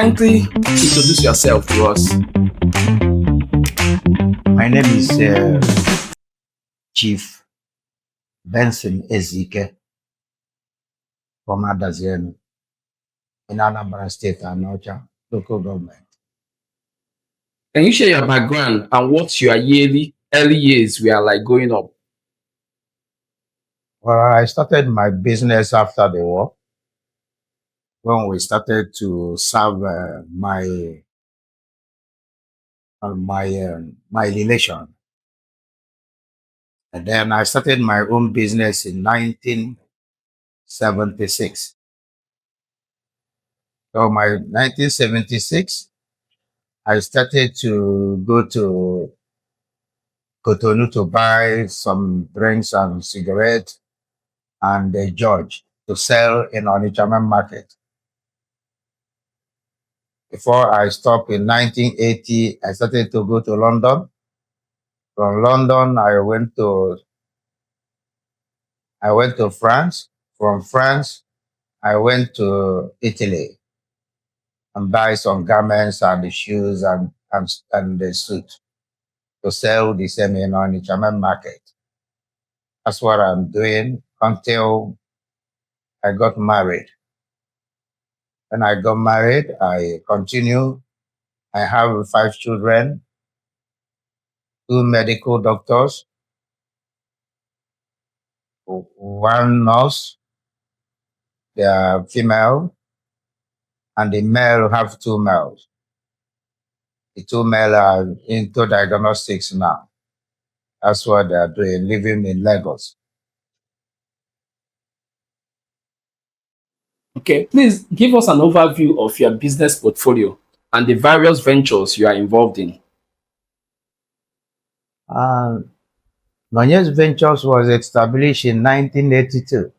Kindly introduce yourself to us. My name is Chief Benson Ezike from Adazienu in Anambra State and Ocha local government. Can you share your background and what your early years were like growing up? Well, I started my business after the war when we started to serve my relation, and then I started my own business in 1976. So my 1976, I started to go to Cotonou to buy some drinks and cigarettes and a George to sell in Onitsha market. Before I stopped in 1980, I started to go to London. From London, I went to France. From France, I went to Italy and buy some garments and the shoes and the suit to sell the same in Onitsha market. That's what I'm doing until I got married. When I got married, I continue. I have 5 children, 2 medical doctors, 1 nurse, they are female, and the male have 2 males. The 2 male are into diagnostics now. That's what they are doing, living in Lagos. Okay, please give us an overview of your business portfolio and the various ventures you are involved in. Nunez Ventures was established in 1982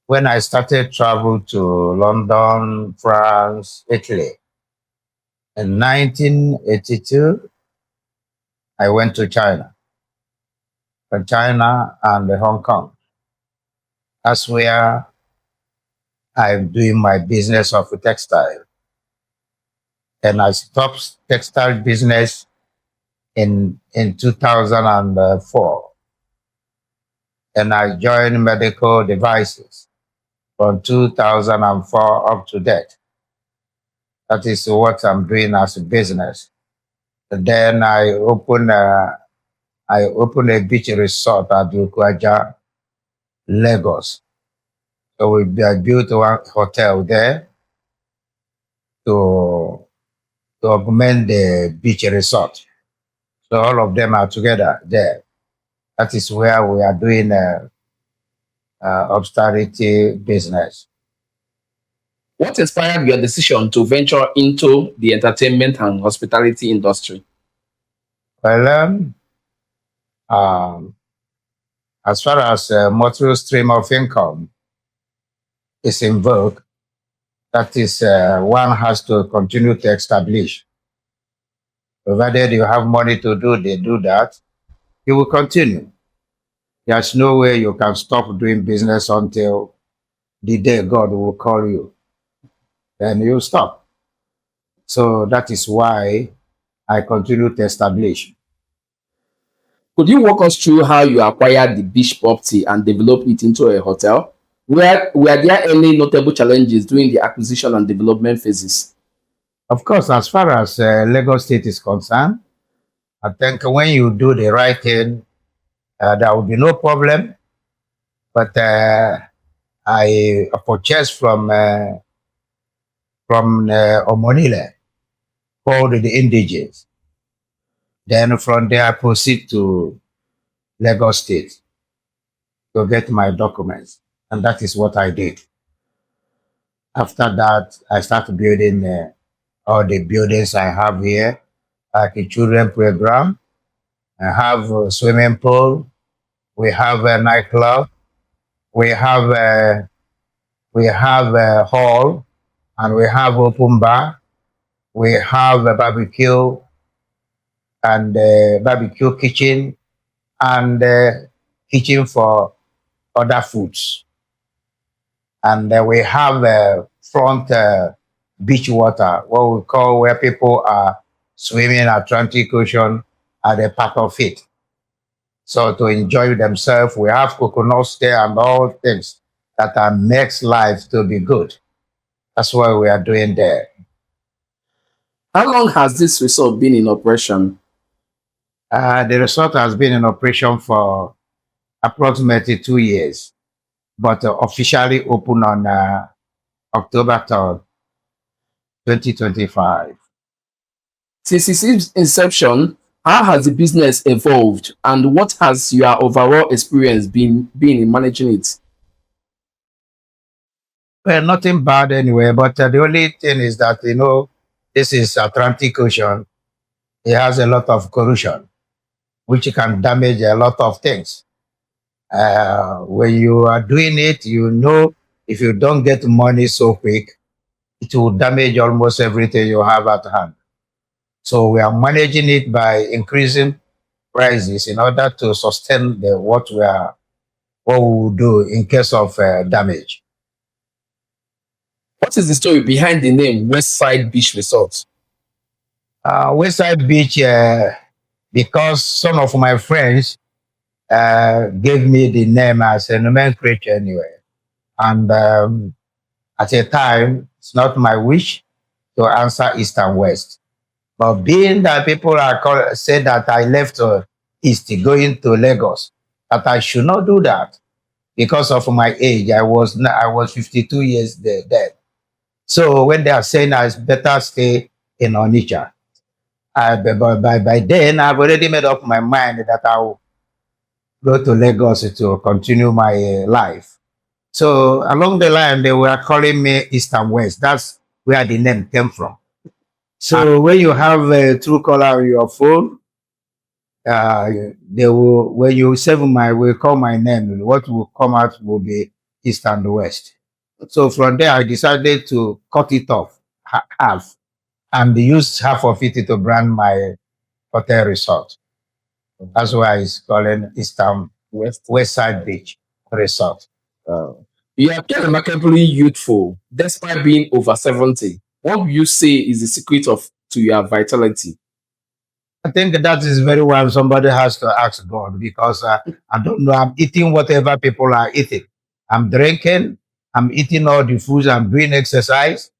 when I started travel to London, France, Italy. In 1982, I went to China, from China and Hong Kong. That's where I'm doing my business of textile. And I stopped textile business in 2004. And I joined medical devices from 2004 up to date. That is what I'm doing as a business. And then I opened a beach resort at Lukwaja, Lagos. So I built one hotel there to augment the beach resort. So all of them are together there. That is where we are doing austerity business. What inspired your decision to venture into the entertainment and hospitality industry? Well, um, as far as multiple stream of income is in vogue, that is one has to continue to establish. Provided you have money to do that, you will continue. There's no way you can stop doing business until the day God will call you. Then you stop. So that is why I continue to establish. Could you walk us through how you acquired the beach property and developed it into a hotel? Were there any notable challenges during the acquisition and development phases? Of course, as far as Lagos State is concerned, I think when you do the right thing, there will be no problem. But I purchased from Omonile, called the indigenous. Then from there, I proceed to Lagos State to get my documents. And that is what I did. After that, I started building all the buildings I have here, like a children program. I have a swimming pool. We have a nightclub. We have a hall, and we have open bar. We have a barbecue and a barbecue kitchen and a kitchen for other foods. And we have a front beach water, what we call where people are swimming Atlantic Ocean at a part of it. So to enjoy themselves, we have coconuts there and all things that are makes life to be good. That's what we are doing there. How long has this resort been in operation? The resort has been in operation for approximately 2 years, but officially opened on October 3rd, 2025. Since its inception, how has the business evolved and what has your overall experience been in managing it? Well, nothing bad anyway, but the only thing is that, this is Atlantic Ocean. It has a lot of corrosion, which can damage a lot of things. When you are doing it, if you don't get money so quick, it will damage almost everything you have at hand. So we are managing it by increasing prices in order to sustain what we will do in case of damage. What is the story behind the name Westside Beach Resort? Westside Beach, because some of my friends gave me the name as a nomenclature anyway. And at a time, it's not my wish to answer East and West. But being that people said that I left East going to Lagos, that I should not do that because of my age. I was 52 years then. So when they are saying I better stay in Onitsha, by then I've already made up my mind that I will go to Lagos to continue my life. So along the line, they were calling me East and West. That's where the name came from. So when you have a true caller on your phone, they will when you will call my name, what will come out will be East and West. So from there, I decided to cut it off half and use half of it to brand my hotel resort. That's why it's calling Eastern Westside Beach Resort. Uh, you appear remarkably youthful despite being over 70. What would you say is the secret of to your vitality? I think that is very well somebody has to ask God because I don't know. I'm eating whatever people are eating. I'm drinking. I'm eating all the foods. I'm doing exercise.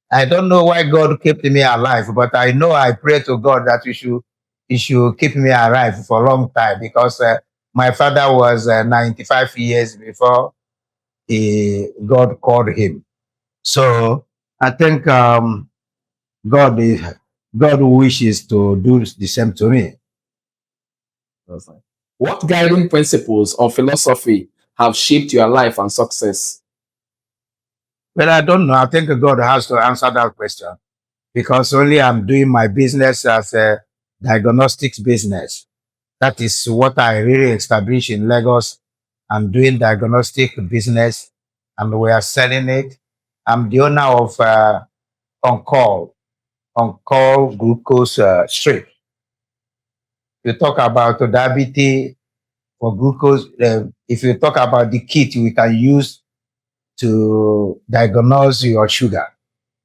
I don't know why God kept me alive, but I know I pray to God that He should keep me alive for a long time because my father was 95 years before God called him. So I think God is, God wishes to do the same to me. What guiding principles or philosophy have shaped your life and success? Well, I don't know. I think God has to answer that question because only I'm doing my business as a diagnostics business. That is what I really established in Lagos. I'm doing diagnostic business and we are selling it. I'm the owner of On Call, On Call Glucose Strip. You talk about diabetes for glucose. If you talk about the kit we can use to diagnose your sugar,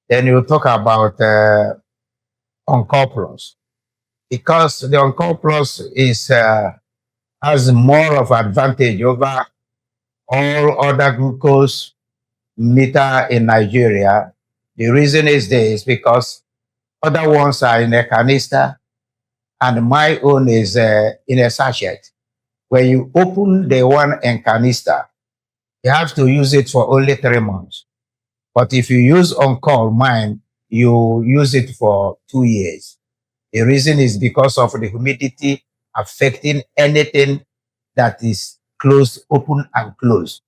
then you talk about On Call Plus because the On Call Plus is has more of advantage over all other glucose meter in Nigeria. The reason is this because other ones are in a canister and my own is in a sachet. When you open the one in canister, you have to use it for only 3 months. But if you use on call mine, you use it for 2 years. The reason is because of the humidity affecting anything that is closed, open and closed.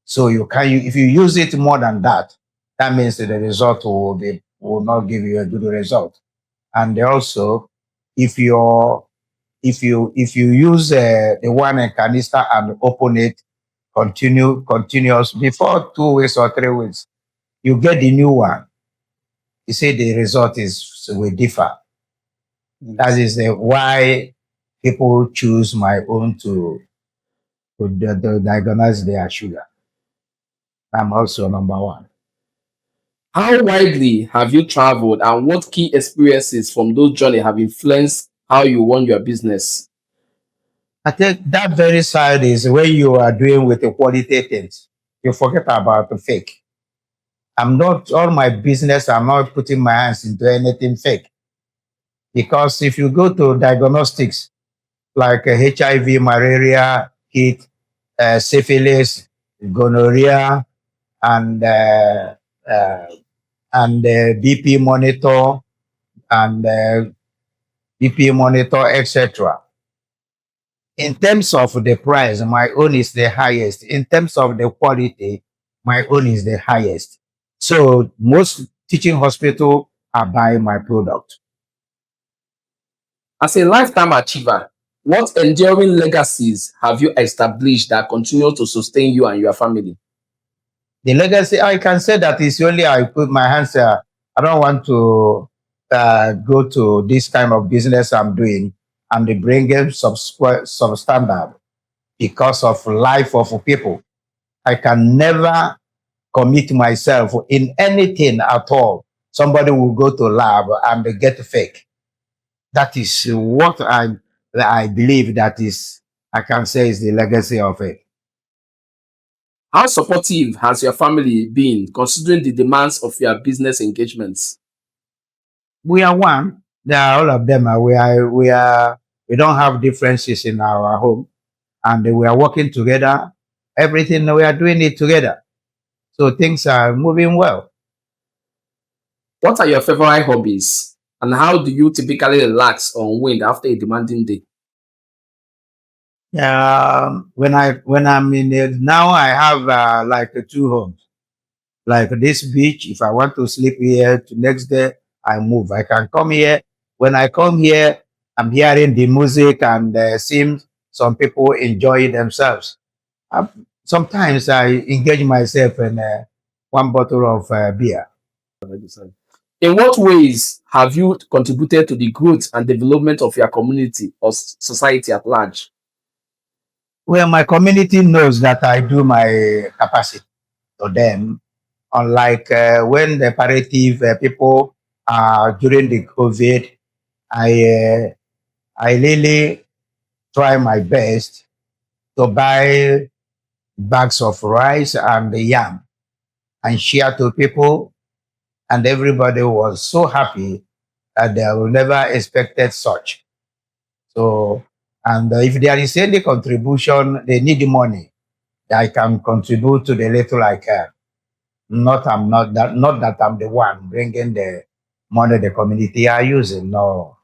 So if you use it more than that, that means that the result will not give you a good result. And also, if you if you use the one in canister and open it continuous before 2 weeks or 3 weeks, you get the new one. You say the result is will differ. That is why people choose my own to diagnose their sugar. I'm also number one. How widely have you traveled, and what key experiences from those journeys have influenced how you run your business? I think that very side is when you are doing with the quality things. You forget about the fake. I'm not all my business, I'm not putting my hands into anything fake. Because if you go to diagnostics like HIV, malaria, kit, syphilis, gonorrhea, and uh, BP monitor and BP monitor, etc. In terms of the price, my own is the highest. In terms of the quality, my own is the highest. So most teaching hospital are buying my product. As a lifetime achiever, what enduring legacies have you established that continue to sustain you and your family? The legacy, I can say that is only I put my hands. I don't want to go to this kind of business I'm doing and they bring in substandard because of life of people. I can never commit myself in anything at all. Somebody will go to lab and they get fake. That is what I believe that is I can say is the legacy of it. How supportive has your family been considering the demands of your business engagements? We are one. They are all of them. We don't have differences in our home, and we are working together. Everything we are doing it together, so things are moving well. What are your favorite hobbies? And how do you typically relax or unwind after a demanding day? When I'm in it now, I have like two homes. Like this beach, if I want to sleep here, to next day I move. I can come here. When I come here, I'm hearing the music and seeing some people enjoy themselves. I, sometimes I engage myself in one bottle of beer. In what ways have you contributed to the growth and development of your community or society at large? Well, my community knows that I do my capacity to them. Unlike when the palliative people during the COVID, I uh, I really try my best to buy bags of rice and yam and share to people, and everybody was so happy that they will never expected such. So, and if there is any contribution, they need the money. I can contribute to the little I can. Not that I'm the one bringing the money the community are using. No,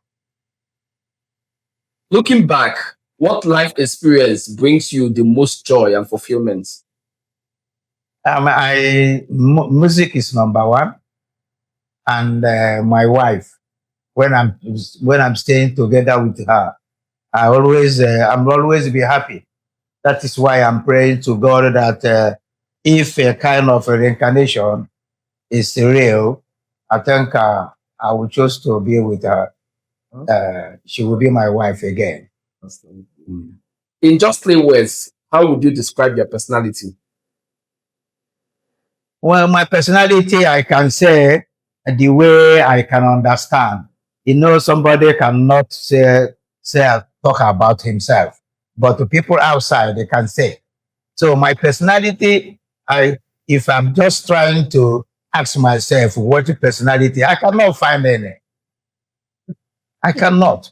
Looking back, what life experience brings you the most joy and fulfillment? music is number one, and my wife. When I'm when I'm staying together with her, I'm always be happy. That is why I'm praying to God that if a kind of a reincarnation is real, I think I will choose to be with her. She will be my wife again. Mm. In just 3 words, how would you describe your personality? Well, my personality, I can say the way I can understand. Somebody cannot say talk about himself, but the people outside they can say. So my personality, I if I'm just trying to ask myself what personality, I cannot find any. I cannot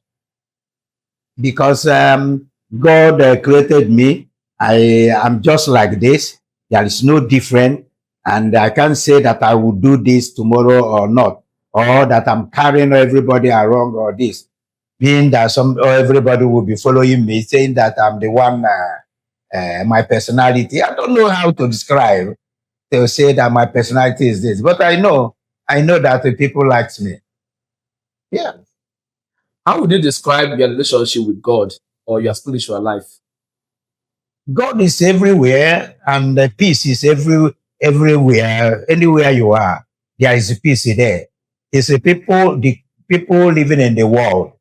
because God created me. I am just like this. There is no different, and I can't say that I will do this tomorrow or not, or that I'm carrying everybody around or this, meaning that some or everybody will be following me, saying that I'm the one. My personality. I don't know how to describe. They'll say that my personality is this, but I know that the people likes me. Yeah. How would you describe your relationship with God or your spiritual life? God is everywhere, and the peace is everywhere. Anywhere you are, there is peace there. It's the people living in the world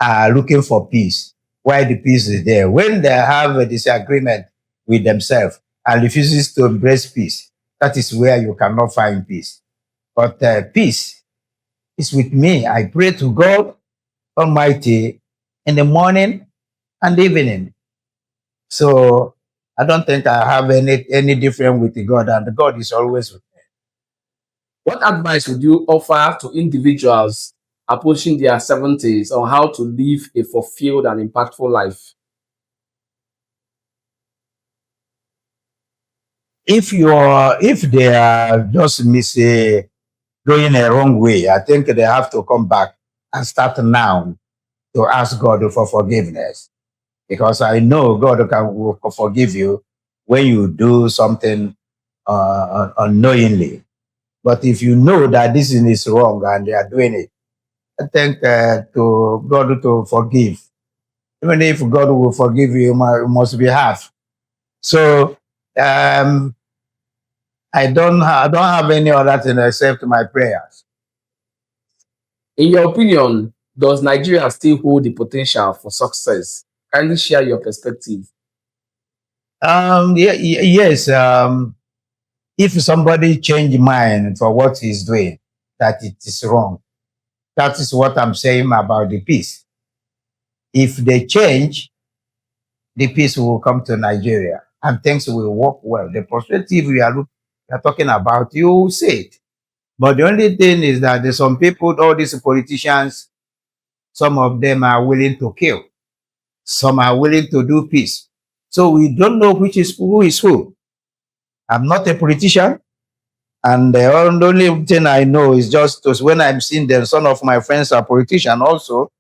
are looking for peace. Why the peace is there? When they have a disagreement with themselves and refuses to embrace peace, that is where you cannot find peace. But peace is with me. I pray to God Almighty in the morning and evening. So I don't think I have any different with God, and God is always with me. What advice would you offer to individuals approaching their 70s on how to live a fulfilled and impactful life? If they are just going a wrong way, I think they have to come back and start now to ask God for forgiveness, because I know God will forgive you when you do something unknowingly. But if you know that this is wrong and they are doing it, I think to God to forgive. Even if God will forgive you, you must be half. So um, I don't have any other thing except my prayers. In your opinion, does Nigeria still hold the potential for success? Kindly share your perspective. Yes. If somebody change mind for what he's doing, that it is wrong. That is what I'm saying about the peace. If they change, the peace will come to Nigeria and things will work well. The perspective we are talking about, you will say it. But the only thing is that there's some people, all these politicians, some of them are willing to kill, some are willing to do peace. So we don't know which is who is who. I'm not a politician, and the only thing I know is just when I'm seeing them, some of my friends are politicians also.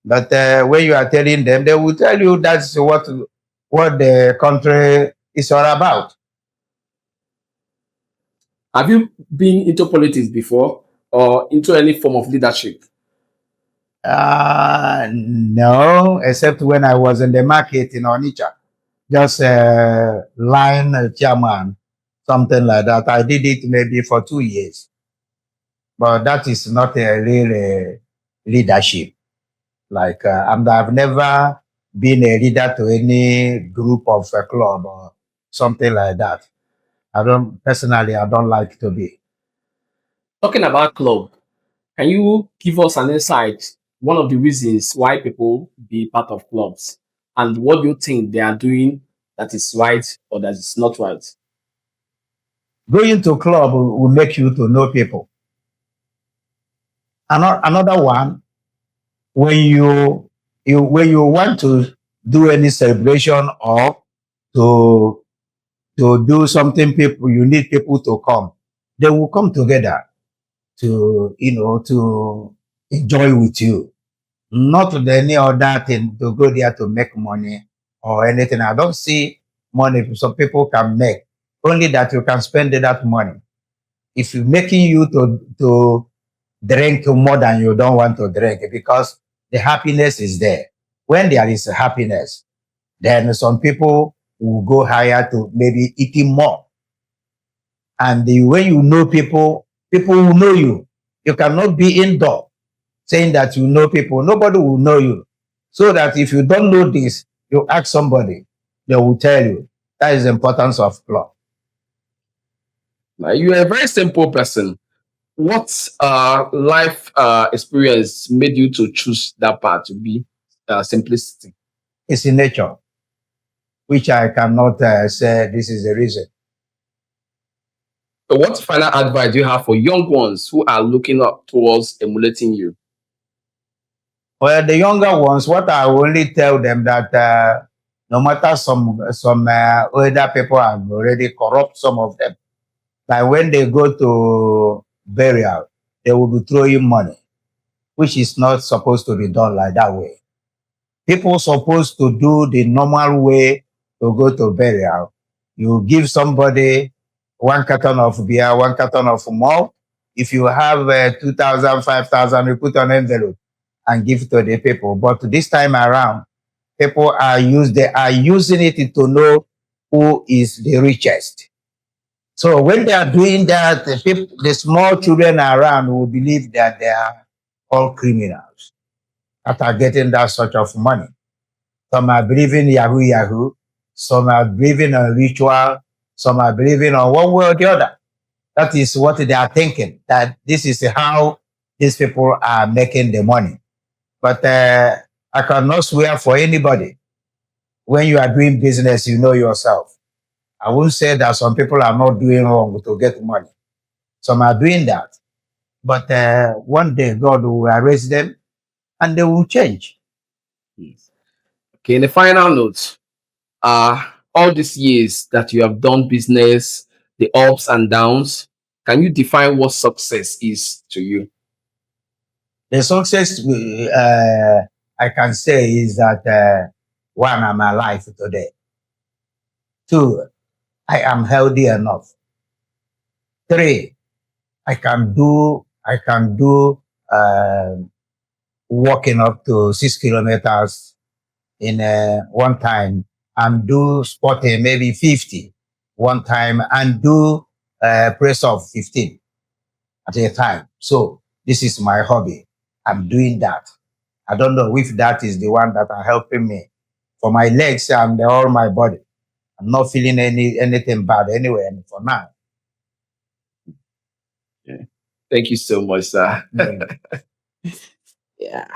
But when you are telling them, they will tell you that's what the country is all about. Have you been into politics before or into any form of leadership? No, except when I was in the market in Onitsha, just line chairman, something like that. I did it maybe for 2 years, but that is not a real leadership. Like I've never been a leader to any group of a club or something like that. I don't like to be. Talking about club, can you give us an insight? One of the reasons why people be part of clubs, and what do you think they are doing that is right or that is not right? Going to club will make you to know people. Another one, when when you want to do any celebration or to do something, people you need people to come. They will come together to to enjoy with you. Not any other thing to go there to make money or anything. I don't see money some people can make. Only that you can spend that money. If you're making you to drink more than you don't want to drink, because the happiness is there. When there is happiness, then some people will go higher to maybe eating more. And when you know people, people will know you. You cannot be indoor saying that you know people. Nobody will know you. So that if you don't know this, you ask somebody, they will tell you. That is the importance of club. Now, you're a very simple person. What life experience made you to choose that path to be simplicity? It's in nature, which I cannot say this is the reason. So what final advice do you have for young ones who are looking up towards emulating you? Well, the younger ones, what I only tell them that no matter some older people have already corrupt some of them. Like when they go to burial, they will be throwing money, which is not supposed to be done like that way. People supposed to do the normal way to go to burial. You give somebody 1 carton of beer, 1 carton of malt. If you have 2,000, 5,000, you put on envelope and give to the people. But this time around, they are using it to know who is the richest. So when they are doing that, the small children around will believe that they are all criminals that are getting that sort of money. Some are believing Yahoo Yahoo. Some are believing on ritual. Some are believing on one way or the other. That is what they are thinking, that this is how these people are making the money. But I cannot swear for anybody. When you are doing business, you know yourself. I won't say that some people are not doing wrong to get money. Some are doing that. But one day God will arrest them and they will change. Okay, in the final note, all these years that you have done business, the ups and downs, can you define what success is to you? The success I can say is that one, I'm alive today. Two, I am healthy enough. Three, I can do uh, walking up to 6 kilometers in one time and do spotting maybe 50 one time and do press of 15 at a time. So this is my hobby. I'm doing that. I don't know if that is the one that are helping me for my legs and all my body. I'm not feeling anything bad anyway for now. Yeah. Thank you so much, sir. Mm. Yeah.